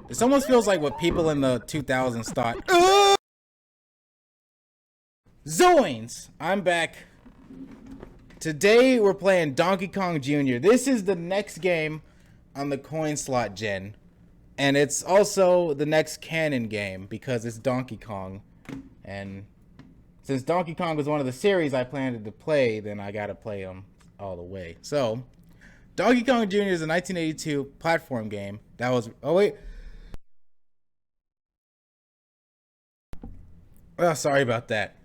This almost feels like what people in the 2000s thought. Zoins! I'm back. Today we're playing Donkey Kong Jr. This is the next game on the coin slot gen. And it's also the next canon game because it's Donkey Kong. And since Donkey Kong was one of the series I planned to play, then I gotta play them all the way. So, Donkey Kong Jr. is a 1982 platform game that was... Oh, wait. Oh, sorry about that.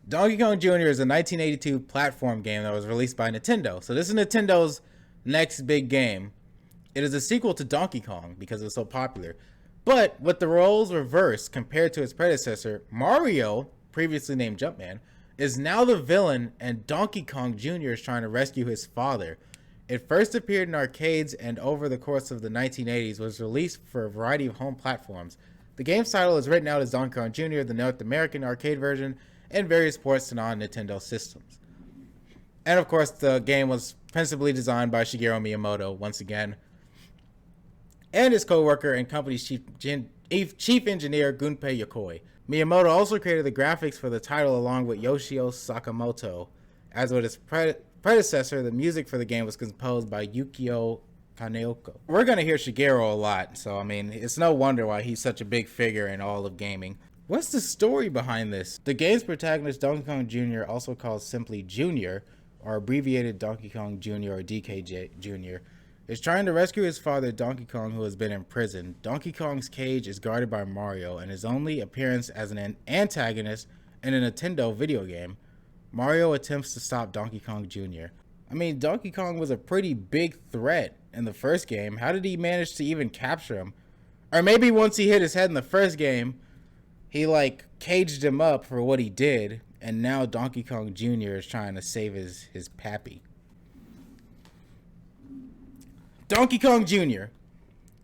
Donkey Kong Jr. is a 1982 platform game that was released by Nintendo. So this is Nintendo's next big game. It is a sequel to Donkey Kong because it was so popular. But with the roles reversed compared to its predecessor, Mario, previously named Jumpman, is now the villain and Donkey Kong Jr. is trying to rescue his father. It first appeared in arcades and over the course of the 1980s was released for a variety of home platforms. The game's title is written out as Donkey Kong Jr., the North American arcade version, and various ports to non-Nintendo systems. And of course, the game was principally designed by Shigeru Miyamoto, once again, and his co-worker and company's chief engineer, Gunpei Yokoi. Miyamoto also created the graphics for the title along with Yoshio Sakamoto. As with his predecessor, the music for the game was composed by Yukio Kaneoko. We're going to hear Shigeru a lot, so I mean, it's no wonder why he's such a big figure in all of gaming. What's the story behind this? The game's protagonist, Donkey Kong Jr., also called simply Jr., or abbreviated Donkey Kong Jr. or DKJ Jr., is trying to rescue his father, Donkey Kong, who has been in prison. Donkey Kong's cage is guarded by Mario, and his only appearance as an antagonist in a Nintendo video game. Mario attempts to stop Donkey Kong Jr. I mean, Donkey Kong was a pretty big threat in the first game. How did he manage to even capture him? Or maybe once he hit his head in the first game, he like caged him up for what he did, and now Donkey Kong Jr. is trying to save his pappy. Donkey Kong Jr.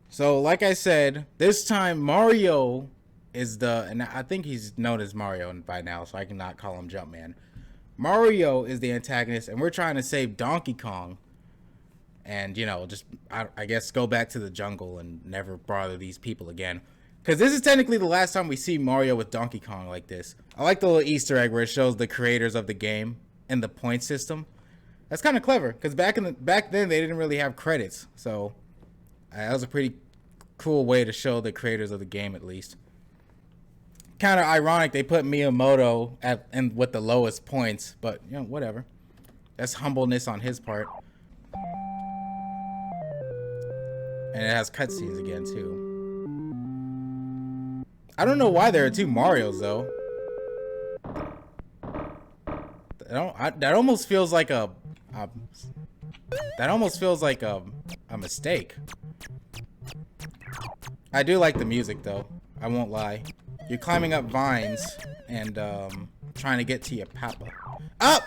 So like I said, this time Mario is and I think he's known as Mario by now, so I cannot call him Jumpman. Mario is the antagonist, and we're trying to save Donkey Kong. And, you know, just, I guess, go back to the jungle and never bother these people again. Because this is technically the last time we see Mario with Donkey Kong like this. I like the little Easter egg where it shows the creators of the game and the point system. That's kind of clever, because back then they didn't really have credits. So, that was a pretty cool way to show the creators of the game, at least. Kind of ironic they put Miyamoto with the lowest points, but, you know, whatever. That's humbleness on his part. And it has cutscenes again, too. I don't know why there are two Marios, though. That almost feels like a mistake. I do like the music, though. I won't lie. You're climbing up vines and trying to get to your papa. Up!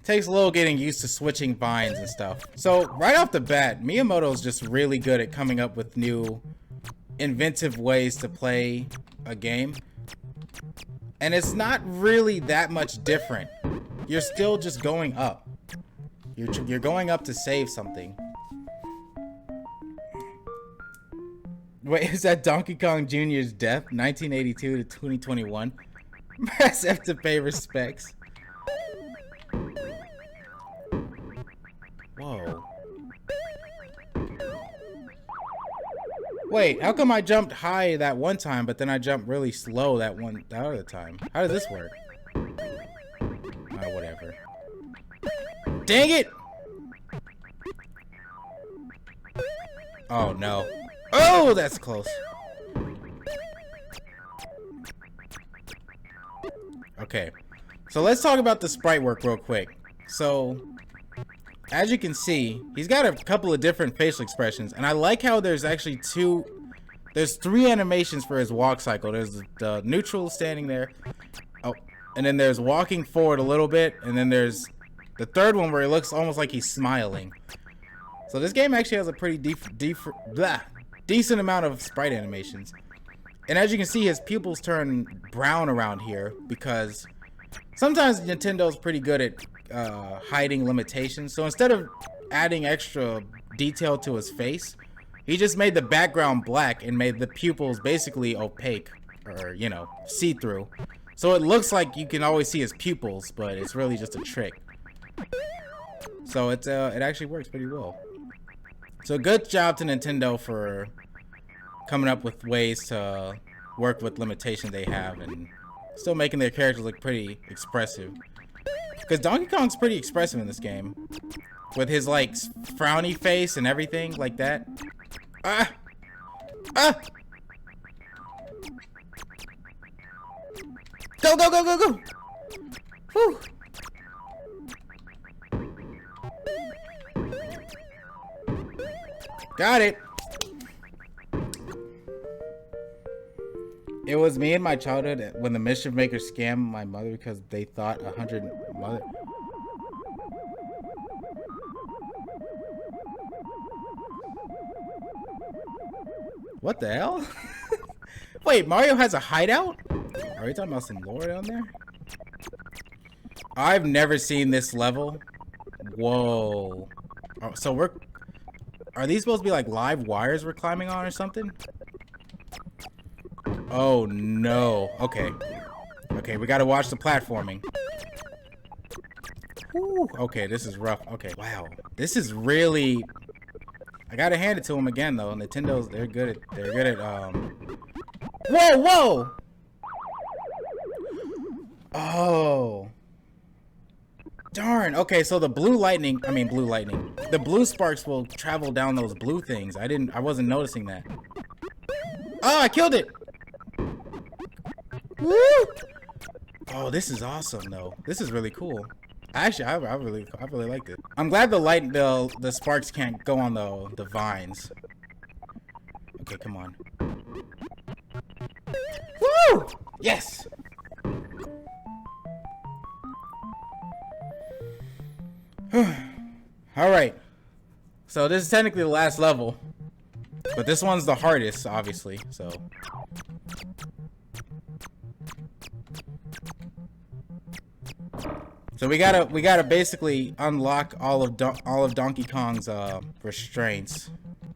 Takes a little getting used to switching vines and stuff. So right off the bat, Miyamoto's just really good at coming up with new inventive ways to play a game. And it's not really that much different. You're still just going up. You're going up to save something. Wait, is that Donkey Kong Jr.'s death? 1982 to 2021? Press F to pay respects. Whoa. Wait, how come I jumped high that one time, but then I jumped really slow that other time? How does this work? Whatever. Dang it! Oh, no. Oh, that's close. Okay. So let's talk about the sprite work real quick. So, as you can see, he's got a couple of different facial expressions, and I like how there's actually there's three animations for his walk cycle. There's the neutral standing there, oh, and then there's walking forward a little bit, and then there's the third one where it looks almost like he's smiling. So this game actually has a pretty decent amount of sprite animations. And as you can see, his pupils turn brown around here because sometimes Nintendo's pretty good at hiding limitations. So instead of adding extra detail to his face. He just made the background black and made the pupils basically opaque, or, you know, see-through. So it looks like you can always see his pupils, but it's really just a trick. So it actually works pretty well. So good job to Nintendo for coming up with ways to work with limitations they have and still making their characters look pretty expressive. Because Donkey Kong's pretty expressive in this game. With his, like, frowny face and everything like that. Ah! Ah! Go, go, go, go, go! Whew! Got it! It was me in my childhood when the mischief makers scammed my mother because they thought 100 mother. What the hell? Wait, Mario has a hideout? Are you talking about some lore down there? I've never seen this level. Whoa. Oh, so are these supposed to be like live wires we're climbing on or something? Oh no. Okay. Okay, we gotta watch the platforming. Whew. Okay, this is rough. Okay, wow. This is really... I gotta hand it to them again though. Nintendo's they're good at Whoa, whoa! Oh. Darn. Okay, so the blue lightning, the blue sparks will travel down those blue things. I wasn't noticing that. Oh, I killed it. Woo! Oh, this is awesome though. This is really cool. Actually, I really liked it. I'm glad the sparks can't go on the vines. Okay, come on. Woo! Yes. All right. So this is technically the last level, but this one's the hardest, obviously. So we gotta basically unlock all of Donkey Kong's restraints.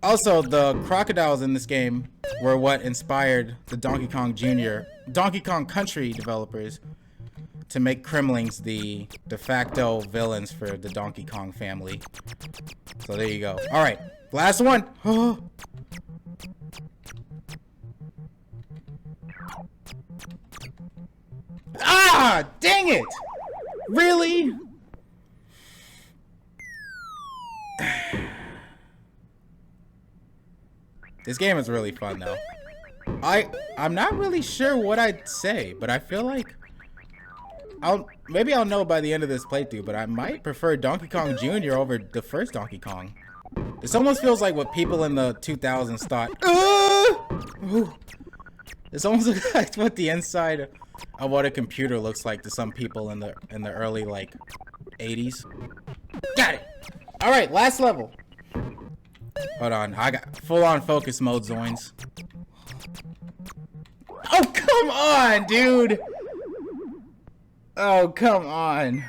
Also, the crocodiles in this game were what inspired the Donkey Kong Country developers to make Kremlings the de facto villains for the Donkey Kong family. So there you go. All right, last one. Ah, dang it! Really? This game is really fun though. I'm not really sure what I'd say, but I feel like maybe I'll know by the end of this playthrough, but I might prefer Donkey Kong Jr. over the first Donkey Kong. This almost feels like what people in the 2000s thought. This almost looks like what the inside of what a computer looks like to some people in the early like 80s. Got it. All right, last level. Hold on, I got full-on focus mode, Zoins. Oh, come on, dude. Oh, come on.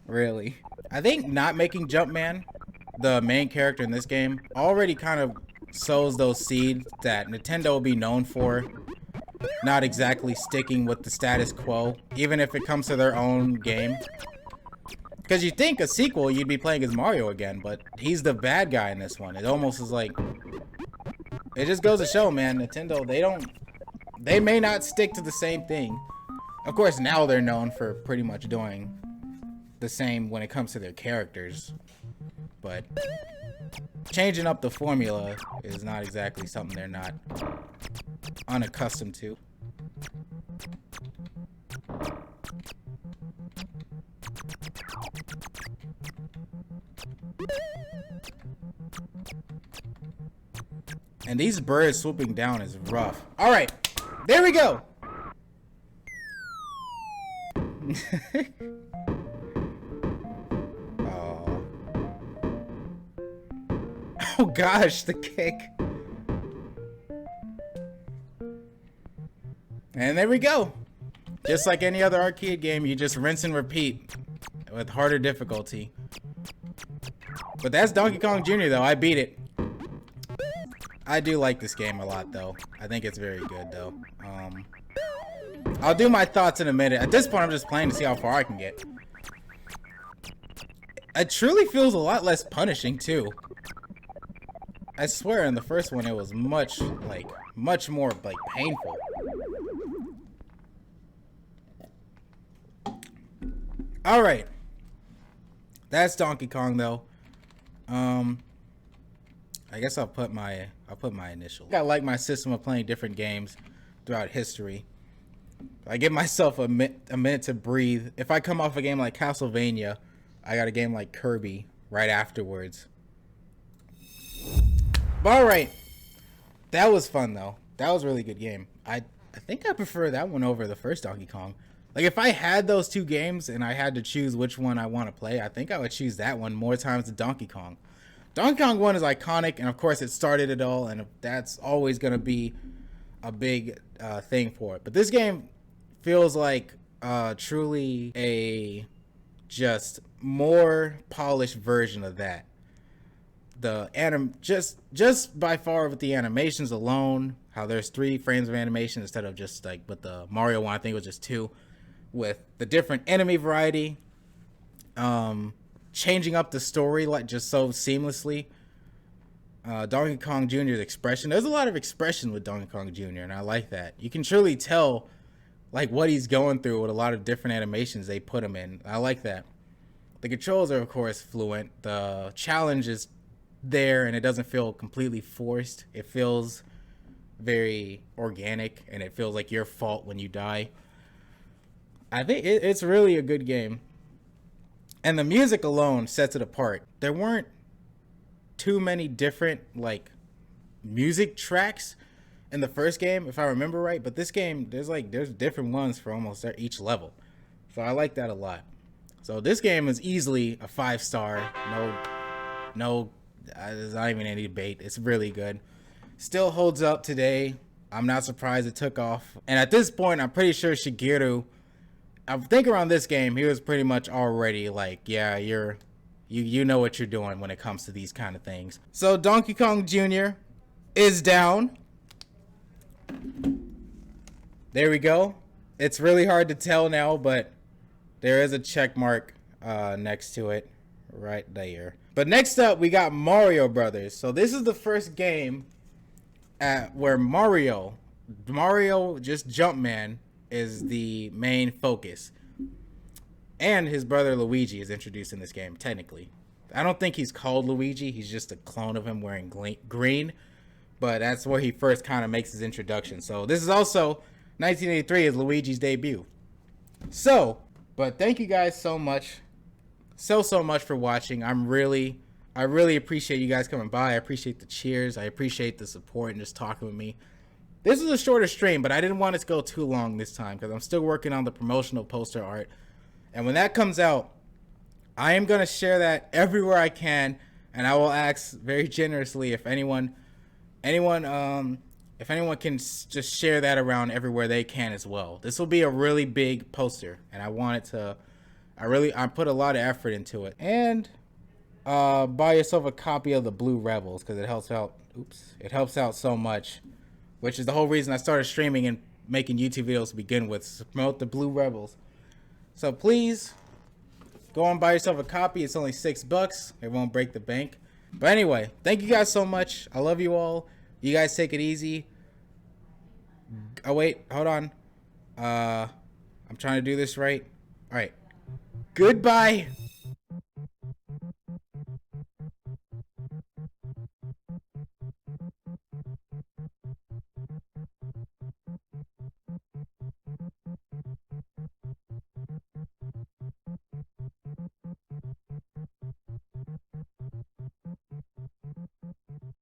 Really? I think not making Jumpman the main character in this game already kind of sows those seeds that Nintendo will be known for not exactly sticking with the status quo, even if it comes to their own game. Because you think a sequel, you'd be playing as Mario again, but he's the bad guy in this one. It almost is like... It just goes to show, man, Nintendo, they may not stick to the same thing. Of course, now they're known for pretty much doing the same when it comes to their characters. But changing up the formula is not exactly something they're not unaccustomed to. And these birds swooping down is rough. All right, there we go. Oh. Oh gosh, the kick. And there we go. Just like any other arcade game, you just rinse and repeat with harder difficulty. But that's Donkey Kong Jr. though. I beat it. I do like this game a lot though. I think it's very good though. I'll do my thoughts in a minute. At this point, I'm just playing to see how far I can get. It truly feels a lot less punishing too. I swear in the first one it was much more like painful. All right. That's Donkey Kong though. I guess I'll put my initial. I like my system of playing different games throughout history. I give myself a minute to breathe. If I come off a game like Castlevania, I got a game like Kirby right afterwards. But all right, that was fun though. That was a really good game. I think I prefer that one over the first Donkey Kong. Like if I had those two games and I had to choose which one I want to play, I think I would choose that one more times than Donkey Kong. Donkey Kong 1 is iconic, and of course it started it all, and that's always going to be a big thing for it. But this game feels like truly a just more polished version of that. The just by far with the animations alone, how there's 3 frames of animation instead of just like with the Mario one, I think it was just 2. With the different enemy variety, changing up the story like just so seamlessly. Donkey Kong Jr.'s expression. There's a lot of expression with Donkey Kong Jr. and I like that. You can truly tell like what he's going through with a lot of different animations they put him in. I like that. The controls are of course fluent. The challenge is there and it doesn't feel completely forced. It feels very organic and it feels like your fault when you die. I think it's really a good game. And the music alone sets it apart. There weren't too many different like music tracks in the first game, if I remember right. But this game, there's different ones for almost each level. So I like that a lot. So this game is easily a 5-star. No, there's not even any debate. It's really good. Still holds up today. I'm not surprised it took off. And at this point, I'm pretty sure Shigeru, I think around this game, he was pretty much already like, yeah, you know what you're doing when it comes to these kind of things. So Donkey Kong Jr. is down. There we go. It's really hard to tell now, but there is a check mark next to it right there. But next up, we got Mario Brothers. So this is the first game where Mario, just Jumpman, is the main focus. And his brother Luigi is introduced in this game, technically. I don't think he's called Luigi. He's just a clone of him wearing green. But that's where he first kind of makes his introduction. So this is also 1983 is Luigi's debut. So, but thank you guys so much. So much for watching. I really appreciate you guys coming by. I appreciate the cheers. I appreciate the support and just talking with me. This is a shorter stream, but I didn't want it to go too long this time because I'm still working on the promotional poster art. And when that comes out, I am going to share that everywhere I can. And I will ask very generously if anyone can just share that around everywhere they can as well. This will be a really big poster. And I want it to, I put a lot of effort into it. And buy yourself a copy of the Blue Rebels because it helps out. It helps out so much. Which is the whole reason I started streaming and making YouTube videos to begin with, to promote the Blue Rebels. So please, go and buy yourself a copy. It's only $6. It won't break the bank. But anyway, thank you guys so much. I love you all. You guys take it easy. Oh, wait. Hold on. I'm trying to do this right. All right. Goodbye.